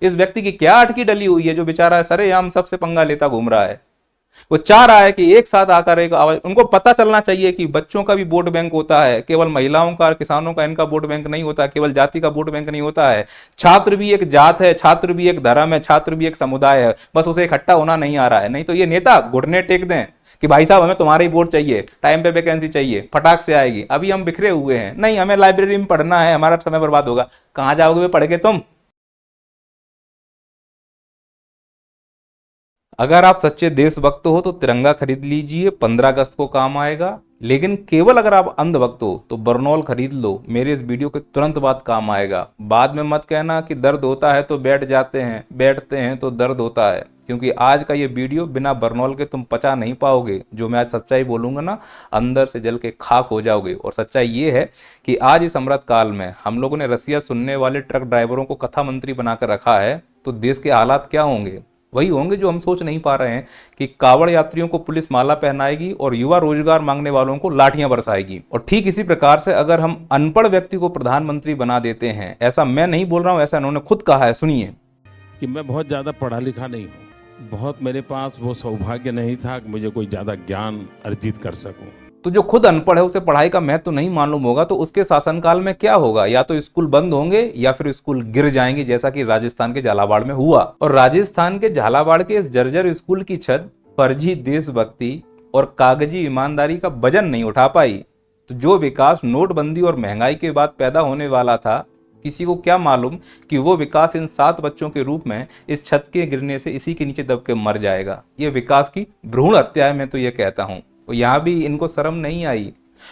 इस व्यक्ति की क्या अटकी डली हुई है जो बेचारा सरेआम सबसे पंगा लेता घूम रहा है। वो चाह रहा है कि एक साथ आकर एक आवाज, उनको पता चलना चाहिए कि बच्चों का भी वोट बैंक होता है, केवल महिलाओं का, किसानों का, इनका वोट बैंक नहीं होता, केवल जाति का वोट बैंक नहीं होता है। छात्र भी एक जात है, छात्र भी एक धर्म है, छात्र भी एक समुदाय है, बस उसे इकट्ठा होना नहीं आ रहा है। नहीं तो ये नेता घुटने टेक दें कि भाई साहब हमें तुम्हारा ही वोट चाहिए, टाइम पे वैकेंसी चाहिए, फटाक से आएगी, अभी हम बिखरे हुए हैं, नहीं हमें लाइब्रेरी में पढ़ना है, हमारा समय बर्बाद होगा। कहां जाओगे पढ़ के तुम? अगर आप सच्चे देशभक्त हो तो तिरंगा खरीद लीजिए, 15 अगस्त को काम आएगा। लेकिन केवल अगर आप अंधभक्त हो तो बर्नौल खरीद लो, मेरे इस वीडियो के तुरंत बाद काम आएगा। बाद में मत कहना कि दर्द होता है तो बैठ जाते हैं, बैठते हैं तो दर्द होता है, क्योंकि आज का ये वीडियो बिना बर्नौल के तुम पचा नहीं पाओगे। जो मैं आज सच्चाई बोलूंगा ना, अंदर से जल के खाक हो जाओगे। और सच्चाई ये है कि आज इस अमृत काल में हम लोगों ने रसिया सुनने वाले ट्रक ड्राइवरों को कथा मंत्री बनाकर रखा है, तो देश के हालात क्या होंगे? वही होंगे जो हम सोच नहीं पा रहे हैं कि कावड़ यात्रियों को पुलिस माला पहनाएगी और युवा रोजगार मांगने वालों को लाठियां बरसाएगी। और ठीक इसी प्रकार से अगर हम अनपढ़ व्यक्ति को प्रधानमंत्री बना देते हैं, ऐसा मैं नहीं बोल रहा हूं, ऐसा इन्होंने खुद कहा है, सुनिए। कि मैं बहुत ज़्यादा पढ़ा लिखा नहीं हूँ, बहुत मेरे पास वो सौभाग्य नहीं था कि मुझे कोई ज़्यादा ज्ञान अर्जित कर सकूं। तो जो खुद अनपढ़ है उसे पढ़ाई का महत्व तो नहीं मालूम होगा, तो उसके शासनकाल में क्या होगा? या तो स्कूल बंद होंगे या फिर स्कूल गिर जाएंगे, जैसा कि राजस्थान के झालावाड़ में हुआ। और राजस्थान के झालावाड़ के इस जर्जर स्कूल की छत फर्जी देशभक्ति और कागजी ईमानदारी का वजन नहीं उठा पाई। तो जो विकास नोटबंदी और महंगाई के बाद पैदा होने वाला था, किसी को क्या मालूम कि वो विकास इन 7 बच्चों के रूप में इस छत के गिरने से इसी के नीचे दब के मर जाएगा। ये विकास की भ्रूण हत्या है, मैं तो ये कहता हूं। और यहां भी इनको शर्म नहीं आई।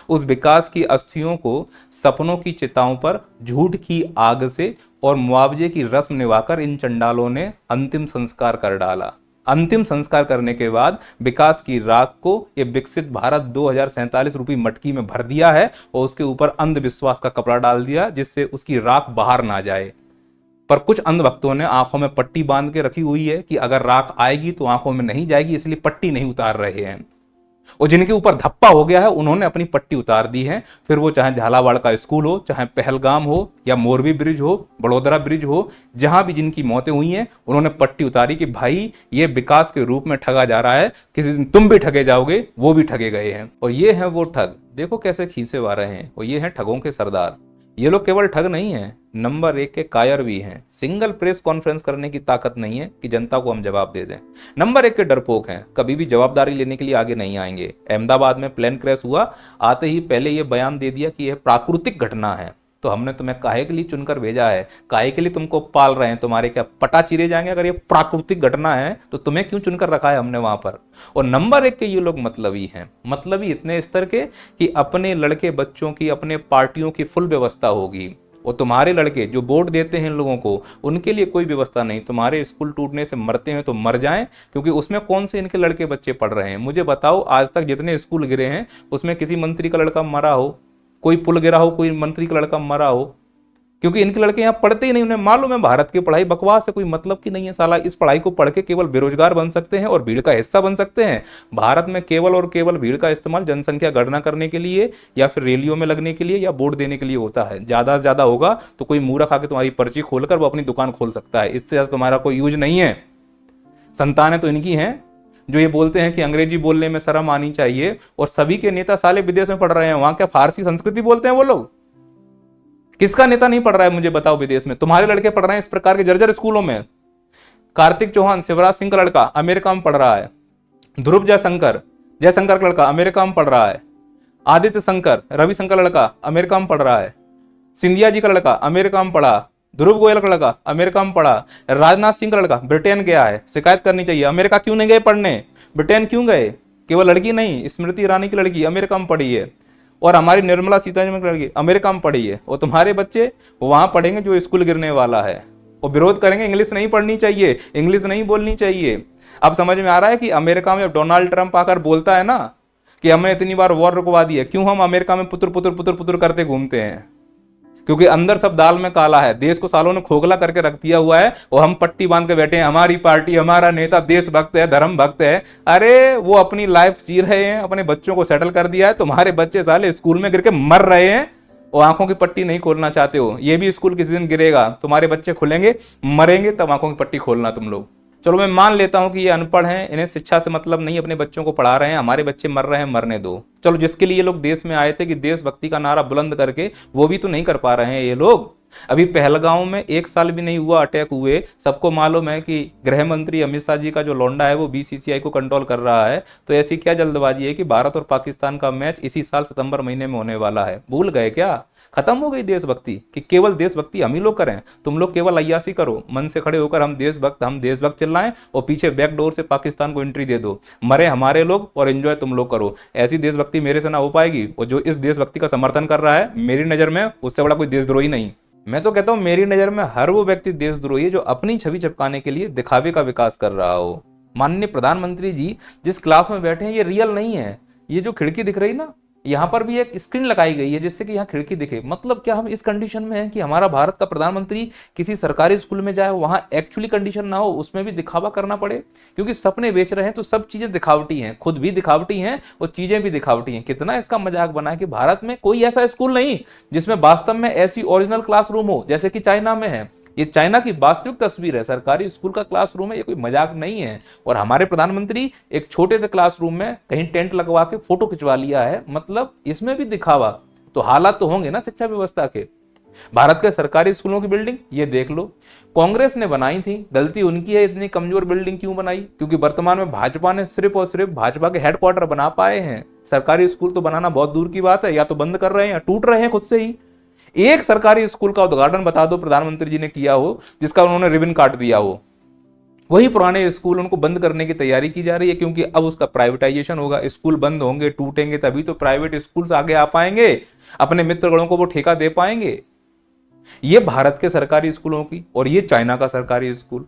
उस विकास की अस्थियों को सपनों की चिताओं पर झूठ की आग से और मुआवजे की रस्म निभाकर इन चंडालों ने अंतिम संस्कार कर डाला। अंतिम संस्कार करने के बाद विकास की राख को ये विकसित भारत 2047 रुपये मटकी में भर दिया है और उसके ऊपर अंधविश्वास का कपड़ा डाल दिया, जिससे उसकी राख बाहर ना जाए। पर कुछ अंधभक्तों ने आंखों में पट्टी बांध के रखी हुई है कि अगर राख आएगी तो आंखों में नहीं जाएगी, इसलिए पट्टी नहीं उतार रहे हैं। और जिनके ऊपर धप्पा हो गया है उन्होंने अपनी पट्टी उतार दी है। फिर वो चाहे झालावाड़ का स्कूल हो, चाहे पहलगाम हो, या मोरबी ब्रिज हो, बड़ोदरा ब्रिज हो, जहां भी जिनकी मौतें हुई हैं उन्होंने पट्टी उतारी कि भाई ये विकास के रूप में ठगा जा रहा है, किसी दिन तुम भी ठगे जाओगे, वो भी ठगे गए हैं। और ये है वो ठग, देखो कैसे खीसे आ रहे हैं। और ये है ठगों के सरदार। ये लोग केवल ठग नहीं है, नंबर 1 के कायर भी हैं। सिंगल प्रेस कॉन्फ्रेंस करने की ताकत नहीं है कि जनता को हम जवाब दे दें। नंबर 1 के डरपोक हैं, कभी भी जवाबदारी लेने के लिए आगे नहीं आएंगे। अहमदाबाद में प्लेन क्रैश हुआ, आते ही पहले ये बयान दे दिया कि यह प्राकृतिक घटना है। तो हमने तुम्हें काहे के लिए चुनकर भेजा है? काहे के लिए तुमको पाल रहे हैं? तुम्हारे क्या पटा चिरे जाएंगे? अगर ये प्राकृतिक घटना है तो तुम्हें क्यों चुनकर रखा है हमने वहां पर? और नंबर 1 के ये लोग मतलबी हैं, मतलबी इतने स्तर के कि अपने लड़के बच्चों की, अपने पार्टियों की फुल व्यवस्था होगी। और तुम्हारे लड़के जो वोट देते हैं इन लोगों को, उनके लिए कोई व्यवस्था नहीं। तुम्हारे स्कूल टूटने से मरते हैं तो मर जाएं, क्योंकि उसमें कौन से इनके लड़के बच्चे पढ़ रहे हैं? मुझे बताओ, आज तक जितने स्कूल गिरे हैं उसमें किसी मंत्री का लड़का मरा हो, कोई पुल गिरा हो, कोई मंत्री का लड़का मरा हो? क्योंकि इनके लड़के यहाँ पढ़ते ही नहीं। उन्हें मालूम है भारत की पढ़ाई बकवास है, कोई मतलब की नहीं है। साला इस पढ़ाई को पढ़ के केवल बेरोजगार बन सकते हैं और भीड़ का हिस्सा बन सकते हैं। भारत में केवल और केवल भीड़ का इस्तेमाल जनसंख्या गणना करने के लिए या फिर रैलियों में लगने के लिए या वोट देने के लिए होता है। ज्यादा से ज्यादा होगा तो कोई मूर्ख आके तुम्हारी पर्ची खोलकर वो अपनी दुकान खोल सकता है, इससे ज्यादा तुम्हारा कोई यूज नहीं है। संतानें तो इनकी हैं जो ये बोलते हैं कि अंग्रेजी बोलने में शर्म आनी चाहिए, और सभी के नेता साले विदेश में पढ़ रहे हैं। वहां क्या फारसी संस्कृति बोलते हैं वो लोग? किसका नेता नहीं पढ़ रहा है मुझे बताओ विदेश में? तुम्हारे लड़के पढ़ रहे हैं इस प्रकार के जर्जर स्कूलों में। कार्तिक चौहान, शिवराज सिंह का लड़का अमेरिका में पढ़ रहा है। ध्रुव जयशंकर का लड़का अमेरिका में पढ़ रहा है। आदित्य शंकर, रविशंकर लड़का अमेरिका में पढ़ रहा है। सिंधिया जी का लड़का अमेरिका में पढ़ा। ध्रुव गोयल का लड़का अमेरिका में पढ़ा। राजनाथ सिंह का लड़का ब्रिटेन गया है। शिकायत करनी चाहिए, अमेरिका क्यों नहीं गए पढ़ने? ब्रिटेन क्यों गए? केवल लड़की नहीं, स्मृति ईरानी की लड़की अमेरिका में पढ़ी है, और हमारी निर्मला सीतारमण की लड़की अमेरिका में पढ़ी है। और तुम्हारे बच्चे वहां पढ़ेंगे जो स्कूल गिरने वाला है, और विरोध करेंगे इंग्लिश नहीं पढ़नी चाहिए, इंग्लिश नहीं बोलनी चाहिए। अब समझ में आ रहा है कि अमेरिका में जब डोनाल्ड ट्रंप आकर बोलता है ना कि हमने इतनी बार वॉर रुकवा दी है, क्यों हम अमेरिका में पुत्र पुत्र पुत्र पुत्र करते घूमते हैं? क्योंकि अंदर सब दाल में काला है। देश को सालों ने खोखला करके रख दिया हुआ है, और हम पट्टी बांध के बैठे हैं, हमारी पार्टी, हमारा नेता देशभक्त है, धर्म भक्त है। अरे वो अपनी लाइफ जी रहे हैं, अपने बच्चों को सेटल कर दिया है। तुम्हारे बच्चे साले स्कूल में गिर के मर रहे हैं, और आंखों की पट्टी नहीं खोलना चाहते हो, ये भी स्कूल किसी दिन गिरेगा, तुम्हारे बच्चे खुलेंगे, मरेंगे, तब आंखों की पट्टी खोलना तुम लोग। चलो मैं मान लेता हूं कि ये अनपढ़ हैं, इन्हें शिक्षा से मतलब नहीं, अपने बच्चों को पढ़ा रहे हैं, हमारे बच्चे मर रहे हैं, मरने दो। चलो जिसके लिए ये लोग देश में आए थे कि देशभक्ति का नारा बुलंद करके, वो भी तो नहीं कर पा रहे हैं ये लोग। अभी पहलगांव में 1 साल भी नहीं हुआ अटैक हुए, सबको मालूम है कि गृह मंत्री अमित शाह जी का जो लौंडा है वो बीसीसीआई को कंट्रोल कर रहा है। तो ऐसी क्या जल्दबाजी है कि भारत और पाकिस्तान का मैच इसी साल सितंबर महीने में होने वाला है? भूल गए क्या? खत्म हो गई देशभक्ति? कि केवल देशभक्ति हम ही लोग करें, तुम लोग केवल अय्यासी करो, मन से खड़े होकर हम देशभक्त चिल्लाएं और पीछे बैकडोर से पाकिस्तान को एंट्री दे दो, मरे हमारे लोग और एंजॉय तुम लोग करो। ऐसी देशभक्ति मेरे से ना हो पाएगी। और जो इस देशभक्ति का समर्थन कर रहा है, मेरी नजर में उससे बड़ा कोई देशद्रोही नहीं। मैं तो कहता हूं मेरी नजर में हर वो व्यक्ति देशद्रोही है जो अपनी छवि चिपकाने के लिए दिखावे का विकास कर रहा हो। माननीय प्रधानमंत्री जी जिस क्लास में बैठे हैं ये रियल नहीं है। ये जो खिड़की दिख रही ना, यहाँ पर भी एक स्क्रीन लगाई गई है जिससे कि यहाँ खिड़की दिखे। मतलब क्या हम इस कंडीशन में हैं कि हमारा भारत का प्रधानमंत्री किसी सरकारी स्कूल में जाए, वहां एक्चुअली कंडीशन ना हो, उसमें भी दिखावा करना पड़े? क्योंकि सपने बेच रहे हैं तो सब चीजें दिखावटी हैं, खुद भी दिखावटी हैं और चीजें भी दिखावटी हैं। कितना इसका मजाक बना है कि भारत में कोई ऐसा स्कूल नहीं जिसमें वास्तव में ऐसी ओरिजिनल क्लासरूम हो जैसे कि चाइना में है। ये चाइना की वास्तविक तस्वीर है, सरकारी स्कूल का क्लासरूम है, ये कोई मजाक नहीं है। और हमारे प्रधानमंत्री एक छोटे से क्लासरूम में कहीं टेंट लगवा के फोटो खिंचवा लिया है, मतलब इसमें भी दिखावा। तो हालात तो होंगे ना शिक्षा व्यवस्था के। भारत के सरकारी स्कूलों की बिल्डिंग ये देख लो, कांग्रेस ने बनाई थी, गलती उनकी है। इतनी कमजोर बिल्डिंग क्यों बनाई? क्योंकि वर्तमान में भाजपा ने सिर्फ और सिर्फ भाजपा के हेडक्वार्टर बना पाए हैं। सरकारी स्कूल तो बनाना बहुत दूर की बात है, या तो बंद कर रहे हैं या टूट रहे हैं खुद से ही। एक सरकारी स्कूल का उद्घाटन बता दो प्रधानमंत्री जी ने किया हो जिसका उन्होंने रिबन काट दिया हो। वही पुराने स्कूल उनको बंद करने की तैयारी की जा रही है, क्योंकि अब उसका प्राइवेटाइजेशन होगा। स्कूल बंद होंगे, टूटेंगे, तभी तो प्राइवेट स्कूल्स आगे आ पाएंगे, अपने मित्रगणों को वो ठेका दे पाएंगे। ये भारत के सरकारी स्कूलों की और ये चाइना का सरकारी स्कूल।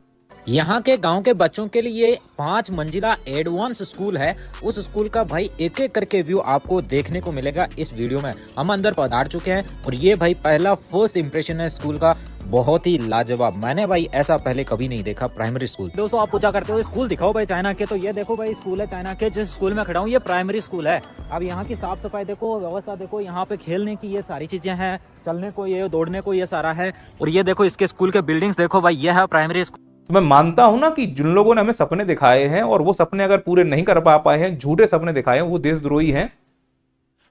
यहाँ के गांव के बच्चों के लिए 5 मंजिला एडवांस स्कूल है। उस स्कूल का भाई एक एक करके व्यू आपको देखने को मिलेगा इस वीडियो में। हम अंदर पधार चुके हैं और ये भाई पहला फर्स्ट इंप्रेशन है स्कूल का, बहुत ही लाजवाब। मैंने भाई ऐसा पहले कभी नहीं देखा प्राइमरी स्कूल। दोस्तों आप पूछा करते हो स्कूल दिखाओ भाई चाइना के, तो ये देखो भाई स्कूल है चाइना के। जिस स्कूल में खड़ा हूँ ये प्राइमरी स्कूल है। अब यहाँ की साफ सफाई देखो, व्यवस्था देखो, यहाँ पे खेलने की ये सारी चीजें हैं, चलने को ये, दौड़ने को ये सारा है। और ये देखो इसके स्कूल के बिल्डिंग्स देखो भाई, ये है प्राइमरी स्कूल। तो मैं मानता हूं ना कि जिन लोगों ने हमें सपने दिखाए हैं और वो सपने अगर पूरे नहीं कर पा पाए हैं, झूठे सपने दिखाए हैं, वो देशद्रोही हैं।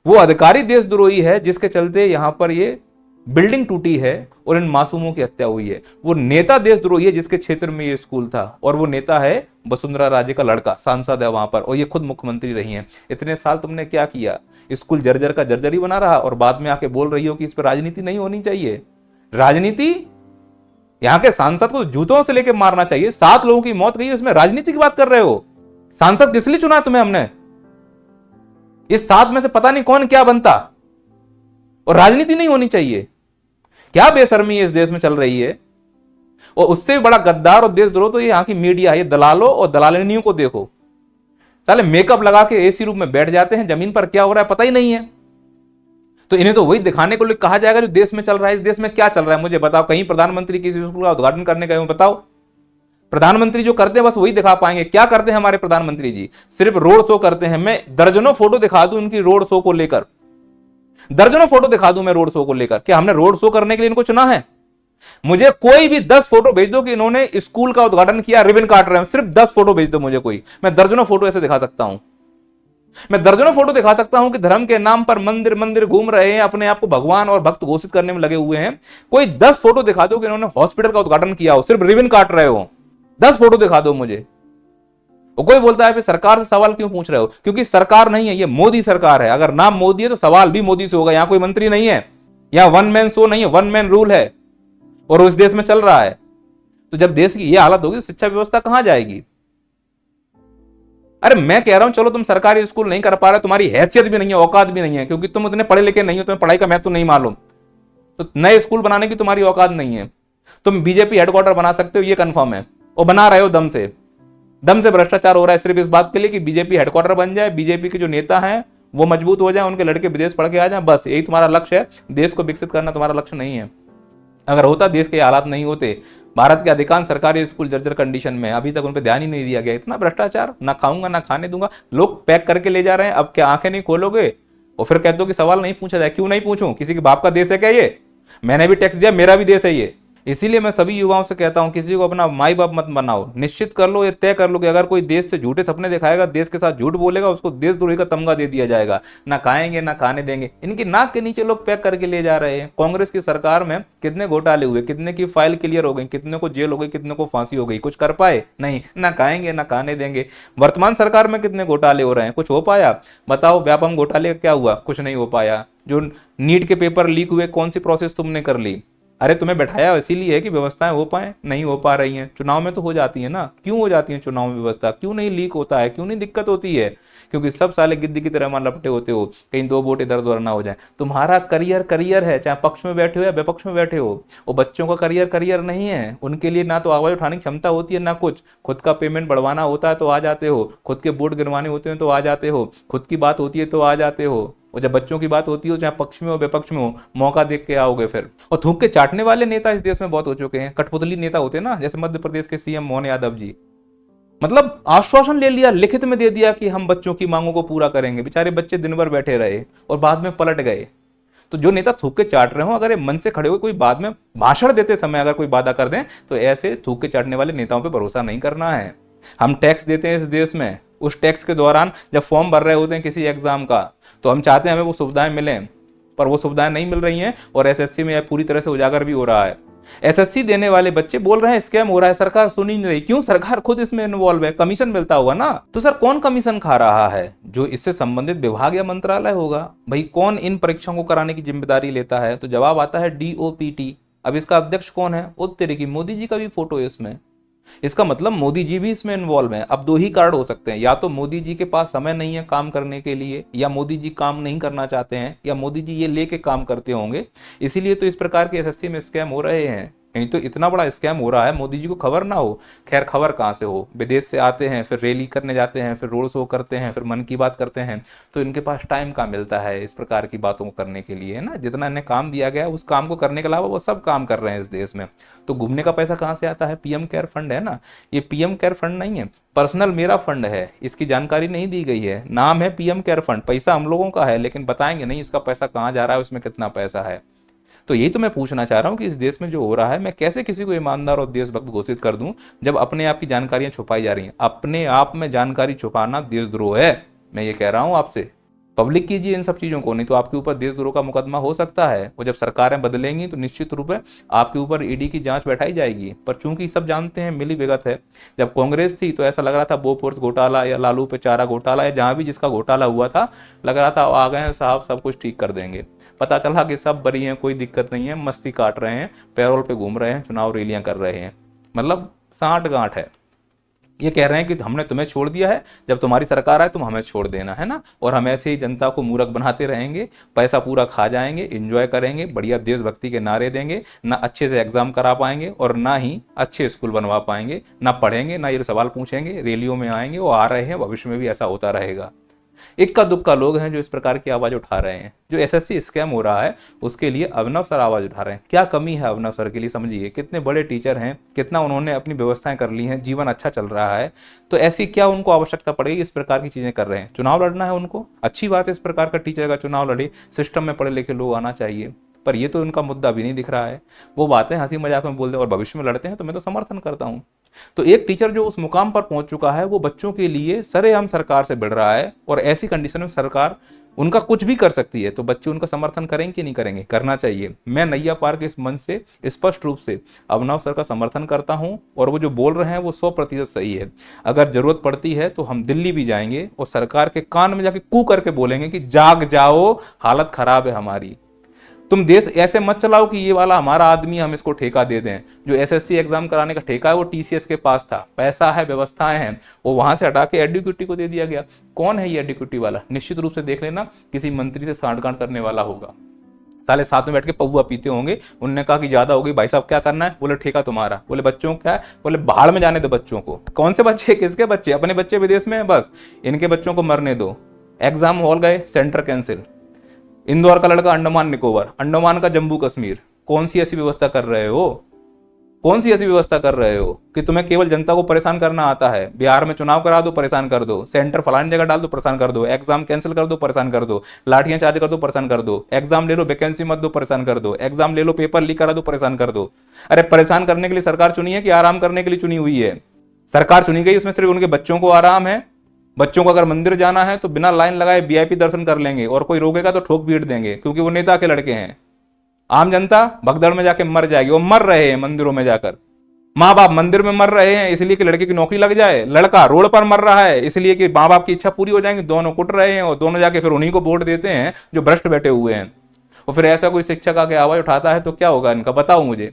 वो अधिकारी देशद्रोही है जिसके चलते यहां पर ये बिल्डिंग टूटी है और इन मासूमों की हत्या हुई है। वो नेता देशद्रोही है जिसके क्षेत्र में ये स्कूल था, और वो नेता है वसुंधरा राजे का लड़का, सांसद है वहां पर, और ये खुद मुख्यमंत्री रही हैं। इतने साल तुमने क्या किया? स्कूल जर्जर का जर्जर ही बना रहा और बाद में आके बोल रही हो कि इस पर राजनीति नहीं होनी चाहिए। राजनीति, यहां के सांसद को जूतों से लेकर मारना चाहिए। 7 लोगों की मौत गई, इसमें राजनीति की बात कर रहे हो? सांसद किस लिए चुना तुम्हें हमने? इस 7 में से पता नहीं कौन क्या बनता, और राजनीति नहीं होनी चाहिए। क्या बेशर्मी इस देश में चल रही है। और उससे बड़ा गद्दार और देशद्रोह तो ये यहाँ की मीडिया है। ये दलालों और दलालिनियों को देखो, साले मेकअप लगा के एसी रूम में बैठ जाते हैं, जमीन पर क्या हो रहा है पता ही नहीं है। तो इन्हें तो वही दिखाने को कहा जाएगा जो देश में चल रहा है। इस देश में क्या चल रहा है मुझे बताओ। कहीं प्रधानमंत्री किसी स्कूल का उद्घाटन करने गए हो? बताओ। प्रधानमंत्री जो करते हैं बस वही दिखा पाएंगे। क्या करते हैं हमारे प्रधानमंत्री जी? सिर्फ रोड शो करते हैं। मैं दर्जनों फोटो दिखा दूं इनकी रोड शो को लेकर, दर्जनों फोटो दिखा दूं मैं रोड शो को लेकर। क्या हमने रोड शो करने के लिए इनको चुना है? मुझे कोई भी 10 फोटो भेज दो कि इन्होंने स्कूल का उद्घाटन किया, रिबन काट रहे हैं, सिर्फ 10 फोटो भेज दो मुझे कोई। मैं दर्जनों फोटो ऐसे दिखा सकता हूं। मैं दर्जनों फोटो दिखा सकता हूं कि धर्म के नाम पर मंदिर मंदिर घूम रहे हैं, अपने आप को भगवान और भक्त घोषित करने में लगे हुए हैं। कोई 10 फोटो दिखा दो कि इन्होंने हॉस्पिटल का उद्घाटन किया हो, सिर्फ रिबन काट रहे हो। 10 फोटो दिखा दो मुझे। और कोई बोलता है फिर सरकार से सवाल क्यों पूछ रहे हो? क्योंकि सरकार नहीं है, ये मोदी सरकार है। अगर नाम मोदी है तो सवाल भी मोदी से होगा। यहां कोई मंत्री नहीं है, यहां वन मैन शो नहीं है, वन मैन रूल है, और उस देश में चल रहा है। तो जब देश की यह हालत होगी तो शिक्षा व्यवस्था कहां जाएगी? अरे मैं कह रहा हूं चलो तुम सरकारी स्कूल नहीं कर पा रहे, तुम्हारी हैसियत भी नहीं है, औकात भी नहीं है, क्योंकि तुम उतने पढ़े लिखे नहीं हो, तुम्हें पढ़ाई का महत्व नहीं मालूम, तो नए स्कूल बनाने की तुम्हारी औकात नहीं है। तुम बीजेपी हेडक्वार्टर बना सकते हो, ये कंफर्म है, और बना रहे हो दम से। दम से भ्रष्टाचार हो रहा है सिर्फ इस बात के लिए कि बीजेपी हेडक्वार्टर बन जाए, बीजेपी के जो नेता हैं वो मजबूत हो जाए, उनके लड़के विदेश पढ़ के आ जाए, बस यही तुम्हारा लक्ष्य है। देश को विकसित करना तुम्हारा लक्ष्य नहीं है। अगर होता, देश के हालात नहीं होते। भारत के अधिकांश सरकारी स्कूल जर्जर कंडीशन में, अभी तक उन पर ध्यान ही नहीं दिया गया। इतना भ्रष्टाचार, ना खाऊंगा ना खाने दूंगा, लोग पैक करके ले जा रहे हैं। अब क्या आंखें नहीं खोलोगे? और फिर कहते हो कि सवाल नहीं पूछा जाए। क्यों नहीं पूछूं? किसी के बाप का देश है क्या ये? मैंने भी टैक्स दिया, मेरा भी देश है ये। इसीलिए मैं सभी युवाओं से कहता हूं, किसी को अपना माई बाप मत बनाओ। निश्चित कर लो, ये तय कर लो कि अगर कोई देश से झूठे सपने दिखाएगा, देश के साथ झूठ बोलेगा, उसको देशद्रोही का तमगा दे दिया जाएगा। ना खाएंगे ना खाने देंगे। इनकी नाक के नीचे लोग पैक करके ले जा रहे हैं। कांग्रेस की सरकार में कितने घोटाले हुए, कितने की फाइल क्लियर हो गई, कितने को जेल हो गई, कितने को फांसी हो गई, कुछ कर पाए? नहीं। ना खाएंगे ना खाने देंगे। वर्तमान सरकार में कितने घोटाले हो रहे हैं, कुछ हो पाया? बताओ, व्यापम घोटाले का क्या हुआ? कुछ नहीं हो पाया। जो नीट के पेपर लीक हुए, कौन सी प्रोसेस तुमने कर ली? अरे तुम्हें बैठाया इसीलिए है कि व्यवस्थाएं हो पाए, नहीं हो पा रही हैं। चुनाव में तो हो जाती है ना। क्यों हो जाती है चुनाव में व्यवस्था? क्यों नहीं लीक होता है? क्यों नहीं दिक्कत होती है? क्योंकि सब साले गिद्दी की तरह मार लपटे होते हो, कहीं 2 वोट इधर उधर ना हो जाए। तुम्हारा करियर है, चाहे पक्ष में बैठे हो या विपक्ष में बैठे हो। और बच्चों का करियर नहीं है। उनके लिए ना तो आवाज उठाने की क्षमता होती है, ना कुछ। खुद का पेमेंट बढ़वाना होता है तो आ जाते हो, खुद के वोट गिरवाने होते हैं तो आ जाते हो, खुद की बात होती है तो आ जाते हो। और जब बच्चों की बात होती हो, चाहे पक्ष में हो विपक्ष में हो, मौका देख के आओगे फिर। और थूक के चाटने वाले नेता इस देश में बहुत हो चुके हैं। कठपुतली नेता होते हैं ना, जैसे मध्य प्रदेश के सीएम मोहन यादव जी। मतलब आश्वासन ले लिया, लिखित में दे दिया कि हम बच्चों की मांगों को पूरा करेंगे। बेचारे बच्चे दिन भर बैठे रहे और बाद में पलट गए। तो जो नेता थूक के चाट रहे हो, अगर ये मन से खड़े हो, कोई बाद में भाषण देते समय अगर कोई वादा कर दें, तो ऐसे थूक के चाटने वाले नेताओं पर भरोसा नहीं करना है। हम टैक्स देते हैं इस देश में। उस टैक्स के दौरान जब फॉर्म भर रहे होते हैं किसी एग्जाम का, तो हम चाहते हैं हमें वो सुविधाएं मिलें, पर वो सुविधाएं नहीं मिल रही हैं। और एसएससी में यह पूरी तरह से उजागर भी हो रहा है। एसएससी देने वाले बच्चे बोल रहे हैं स्कैम हो रहा है, सरकार सुन ही नहीं रही। क्यों? सरकार खुद इसमें इन्वॉल्व है, कमीशन मिलता होगा ना। तो सर कौन कमीशन खा रहा है? जो इससे संबंधित विभाग या मंत्रालय होगा। भाई कौन इन परीक्षाओं को कराने की जिम्मेदारी लेता है? तो जवाब आता है डीओपीटी। अब इसका अध्यक्ष कौन है? उत्तरी की मोदी जी का भी फोटो है इसमें। इसका मतलब मोदी जी भी इसमें इन्वॉल्व है। अब 2 ही कारण हो सकते हैं, या तो मोदी जी के पास समय नहीं है काम करने के लिए, या मोदी जी काम नहीं करना चाहते हैं, या मोदी जी ये लेके काम करते होंगे। इसीलिए तो इस प्रकार के एसएससी में स्कैम हो रहे हैं। कहीं तो इतना बड़ा स्कैम हो रहा है, मोदी जी को खबर ना हो। खैर खबर कहाँ से हो? विदेश से आते हैं, फिर रैली करने जाते हैं, फिर रोड शो करते हैं, फिर मन की बात करते हैं। तो इनके पास टाइम कहाँ मिलता है इस प्रकार की बातों को करने के लिए, है ना। जितना इन्हें काम दिया गया उस काम को करने के अलावा वो सब काम कर रहे हैं इस देश में। तो घूमने का पैसा कहाँ से आता है? पीएम केयर फंड है ना। ये पीएम केयर फंड नहीं है, पर्सनल मेरा फंड है। इसकी जानकारी नहीं दी गई है। नाम है पीएम केयर फंड, पैसा हम लोगों का है, लेकिन बताएंगे नहीं इसका पैसा कहाँ जा रहा है, उसमें कितना पैसा है। तो यही तो मैं पूछना चाह रहा हूं कि इस देश में जो हो रहा है, मैं कैसे किसी को ईमानदार और देशभक्त घोषित कर दूं जब अपने आप की जानकारियां छुपाई जा रही हैं। अपने आप में जानकारी छुपाना देशद्रोह है, मैं ये कह रहा हूं आपसे। पब्लिक कीजिए इन सब चीजों को, नहीं तो आपके ऊपर देशद्रोह का मुकदमा हो सकता है। और जब सरकारें बदलेंगी तो निश्चित रूप से आपके ऊपर ईडी की जांच बैठाई जाएगी। पर चूंकि सब जानते हैं मिली भगत है। जब कांग्रेस थी तो ऐसा लग रहा था बोफोर्स घोटाला या लालू पे चारा घोटाला या जहां भी जिसका घोटाला हुआ था, लग रहा था आ गए हैं साहब, सब कुछ ठीक कर देंगे। पता चला कि सब बरी हैं, कोई दिक्कत नहीं है, मस्ती काट रहे हैं, पैरोल पे घूम रहे हैं, चुनाव रैलियां कर रहे हैं। मतलब सांठ गांठ है। ये कह रहे हैं कि हमने तुम्हें छोड़ दिया है, जब तुम्हारी सरकार आए तुम हमें छोड़ देना, है ना। और हम ऐसे ही जनता को मूर्ख बनाते रहेंगे, पैसा पूरा खा जाएंगे, एंजॉय करेंगे, बढ़िया देशभक्ति के नारे देंगे, ना अच्छे से एग्जाम करा पाएंगे और ना ही अच्छे स्कूल बनवा पाएंगे, ना पढ़ेंगे, ना ये सवाल पूछेंगे, रैलियों में आएंगे। वो आ रहे हैं, भविष्य में भी ऐसा होता रहेगा। इक्का दुक्का लोग हैं जो इस प्रकार की आवाज उठा रहे हैं। जो एसएससी स्कैम हो रहा है उसके लिए अभिनव सर आवाज उठा रहे हैं। क्या कमी है अभिनव सर के लिए? समझिए, कितने बड़े टीचर हैं, कितना उन्होंने अपनी व्यवस्थाएं कर ली हैं, जीवन अच्छा चल रहा है। तो ऐसी क्या उनको आवश्यकता पड़ेगी इस प्रकार की चीजें कर रहे हैं? चुनाव लड़ना है उनको, अच्छी बात है, इस प्रकार का टीचर का चुनाव लड़े, सिस्टम में पढ़े लिखे लोग आना चाहिए। पर ये तो उनका मुद्दा भी नहीं दिख रहा है। वो बातें हंसी मजाक में बोल दे और भविष्य में लड़ते हैं, तो मैं तो समर्थन करता हूं। तो एक टीचर जो उस मुकाम पर पहुंच चुका है, वो बच्चों के लिए सरेआम सरकार से भिड़ रहा है, और ऐसी कंडीशन में सरकार उनका कुछ भी कर सकती है, तो बच्चे उनका समर्थन करेंगे कि नहीं करेंगे? करना चाहिए। मैं नैया पार के इस मंच से स्पष्ट रूप से अभिनव सर का समर्थन करता हूं, और वो जो बोल रहे हैं वो 100% सही है। अगर जरूरत पड़ती है तो हम दिल्ली भी जाएंगे और सरकार के कान में जाके कू करके बोलेंगे कि जाग जाओ, हालत खराब है हमारी। तुम देश ऐसे मत चलाओ कि ये वाला हमारा आदमी, हम इसको ठेका दे दें। जो एसएससी एग्जाम कराने का ठेका है वो टीसीएस के पास था, पैसा है, व्यवस्थाएं हैं, वो वहां से हटा के एडुकेटी को दे दिया गया। कौन है ये एडुकेटी वाला? निश्चित रूप से देख लेना, किसी मंत्री से सांठगांठ करने वाला होगा। साले साथ में बैठ के पौवा पीते होंगे। उन्होंने कहा कि ज्यादा हो गई भाई साहब, क्या करना है? बोले ठेका तुम्हारा। बोले बच्चों क्या है? बोले बाहर में जाने दो बच्चों को। कौन से बच्चे? किसके बच्चे? अपने बच्चे विदेश में है, बस इनके बच्चों को मरने दो। एग्जाम हॉल गए, सेंटर कैंसिल। इंदौर का लड़का अंडमान निकोबार, अंडमान का जम्मू कश्मीर। कौन सी ऐसी व्यवस्था कर रहे हो? कौन सी ऐसी व्यवस्था कर रहे हो कि तुम्हें केवल जनता को परेशान करना आता है? बिहार में चुनाव करा दो, परेशान कर दो, सेंटर फलानी जगह डाल दो, परेशान कर दो, एग्जाम कैंसिल कर दो, परेशान कर दो, लाठियां चार्ज कर दो, परेशान कर दो, एग्जाम ले लो, वैकेंसी मत दो, परेशान कर दो, एग्जाम ले लो, पेपर लीक करा दो, परेशान कर दो। अरे परेशान करने के लिए सरकार चुनी है कि आराम करने के लिए चुनी हुई है? सरकार चुनी गई, उसमें सिर्फ उनके बच्चों को आराम है। बच्चों को अगर मंदिर जाना है तो बिना लाइन लगाए वीआईपी दर्शन कर लेंगे, और कोई रोकेगा तो ठोक पीट देंगे, क्योंकि वो नेता के लड़के हैं। आम जनता भगदड़ में जाके मर जाएगी, वो मर रहे हैं मंदिरों में जाकर। माँ बाप मंदिर में मर रहे हैं इसलिए कि लड़के की नौकरी लग जाए, लड़का रोड पर मर रहा है इसलिए कि माँ बाप की इच्छा पूरी हो जाएगी। दोनों कुट रहे हैं और दोनों जाके फिर उन्हीं को वोट देते हैं जो भ्रष्ट बैठे हुए हैं। और फिर ऐसा कोई शिक्षक आके आवाज उठाता है तो क्या होगा इनका, बताओ मुझे।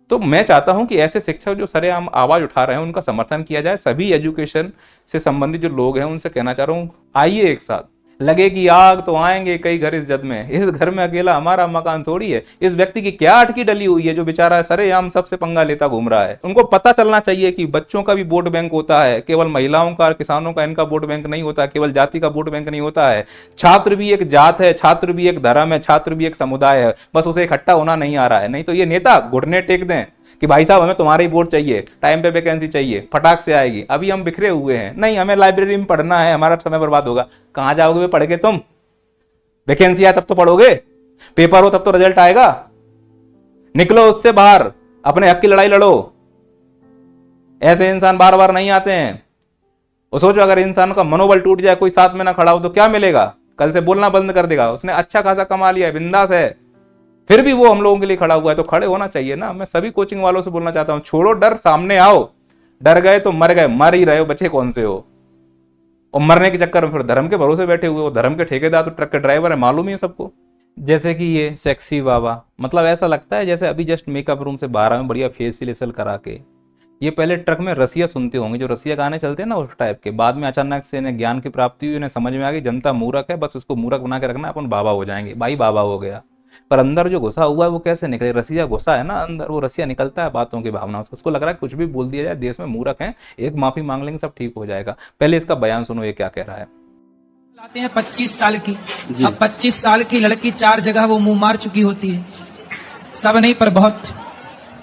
तो मैं चाहता हूं कि ऐसे शिक्षक जो सरेआम आवाज उठा रहे हैं उनका समर्थन किया जाए। सभी एजुकेशन से संबंधित जो लोग हैं उनसे कहना चाह रहा हूं, आइए एक साथ, लगेगी आग तो आएंगे कई घर इस जद में, इस घर में अकेला हमारा मकान थोड़ी है। इस व्यक्ति की क्या अटकी डली हुई है जो बेचारा सरेआम सबसे पंगा लेता घूम रहा है? उनको पता चलना चाहिए कि बच्चों का भी वोट बैंक होता है, केवल महिलाओं का, किसानों का, इनका वोट बैंक नहीं होता, केवल जाति का वोट बैंक नहीं होता है। छात्र भी एक जात है, छात्र भी एक धर्म है, छात्र भी एक समुदाय है, बस उसे इकट्ठा होना नहीं आ रहा है। नहीं तो ये नेता घुटने टेक दें कि भाई साहब हमें तुम्हारा ही वोट चाहिए, टाइम पे वैकेंसी चाहिए, फटाक से आएगी, अभी हम बिखरे हुए हैं, नहीं हमें लाइब्रेरी में पढ़ना है, हमारा समय बर्बाद होगा। कहां जाओगे पढ़ के तुम? वैकेंसी आए तब तो पढ़ोगे, पेपर हो तब तो रिजल्ट आएगा। निकलो उससे बाहर, अपने हक की लड़ाई लड़ो। ऐसे इंसान बार बार नहीं आते हैं। और सोचो अगर इंसान का मनोबल टूट जाए, कोई साथ में ना खड़ा हो तो क्या मिलेगा? कल से बोलना बंद कर देगा। उसने अच्छा खासा कमा लिया है, बिंदास है, फिर भी वो हम लोगों के लिए खड़ा हुआ है, तो खड़े होना चाहिए ना। मैं सभी कोचिंग वालों से बोलना चाहता हूं, छोड़ो डर, सामने आओ। डर गए तो मर गए, मर ही रहे हो, बचे कौन से हो? और मरने के चक्कर में फिर धर्म के भरोसे बैठे हुए हो। धर्म के ठेकेदार तो ट्रक के ड्राइवर है, मालूम ही है सबको। जैसे कि ये सेक्सी बाबा, मतलब ऐसा लगता है जैसे अभी जस्ट मेकअप रूम से बाहर आए, बढ़िया फेशियल करा के। ये पहले ट्रक में रसिया सुनते होंगे, जो रसिया गाने चलते हैं ना उस टाइप के। बाद में अचानक से इन्हें ज्ञान की प्राप्ति हुई, इन्हें समझ में आ गई जनता मूर्ख है, बस उसको मूर्ख बना के रखना, अपन बाबा हो जाएंगे। भाई बाबा हो गया, पर अंदर जो घुसा हुआ है वो कैसे निकले? रसिया घुसा है ना अंदर, वो रसिया निकलता है बातों की भावना से। उसको लग रहा है कुछ भी बोल दिया जाए, देश में मूर्ख है, एक माफी मांग लेंगे सब ठीक हो जाएगा। पहले इसका बयान सुनो, ये क्या कह रहा है। लाते हैं 25 साल की, अब 25 साल की लड़की 4 जगह वो मुंह मार चुकी होती है, सब नहीं पर बहुत।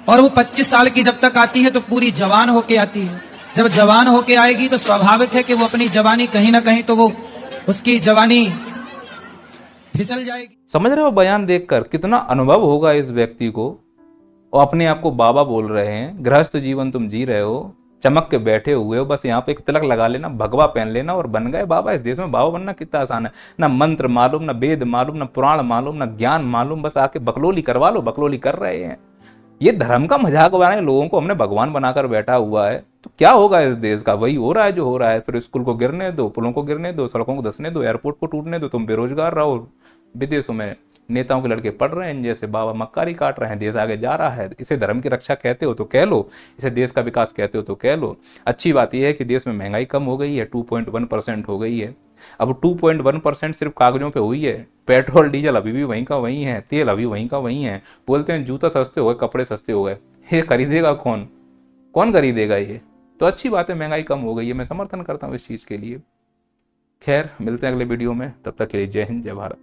और वो 25 साल की जब तक आती है तो पूरी जवान होके आती है। जब जवान होके आएगी तो स्वाभाविक है कि वो अपनी जवानी कहीं ना कहीं तो वो उसकी जवानी फिसल जाएगी। समझ रहे हो बयान देखकर कितना अनुभव होगा इस व्यक्ति को? और अपने आप को बाबा बोल रहे हैं। गृहस्थ जीवन तुम जी रहे हो, चमक के बैठे हुए हो, बस यहाँ पे एक तिलक लगा लेना, भगवा पहन लेना और बन गए बाबा। इस देश में बाबा बनना कितना आसान है। ना मंत्र मालूम, ना वेद मालूम, ना पुराण मालूम, ना ज्ञान मालूम, बस आके बकलोली करवा लो। बकलोली कर रहे हैं। ये धर्म का मजाक बनाए लोगों को, हमने भगवान बनाकर बैठा हुआ है, तो क्या होगा इस देश का? वही हो रहा है जो हो रहा है। फिर स्कूल को गिरने दो, पुलों को गिरने दो, सड़कों को धंसने दो, एयरपोर्ट को टूटने दो, तुम बेरोजगार रहो। विदेशों में नेताओं के लड़के पढ़ रहे हैं, जैसे बाबा मक्कारी काट रहे हैं, देश आगे जा रहा है। इसे धर्म की रक्षा कहते हो तो कह लो, इसे देश का विकास कहते हो तो कह लो। अच्छी बात यह है कि देश में महंगाई कम हो गई है, 2.1% हो गई है। अब 2.1% सिर्फ कागजों पे हुई है। पेट्रोल डीजल अभी भी वहीं का वहीं है, तेल अभी वहीं का वहीं है। बोलते हैं जूता सस्ते हो गए, कपड़े सस्ते हो गए। ये खरीदेगा कौन? कौन खरीदेगा ये? तो अच्छी बात है, महंगाई कम हो गई है, मैं समर्थन करता हूँ इस चीज के लिए। खैर, मिलते हैं अगले वीडियो में, तब तक के लिए जय हिंद, जय भारत।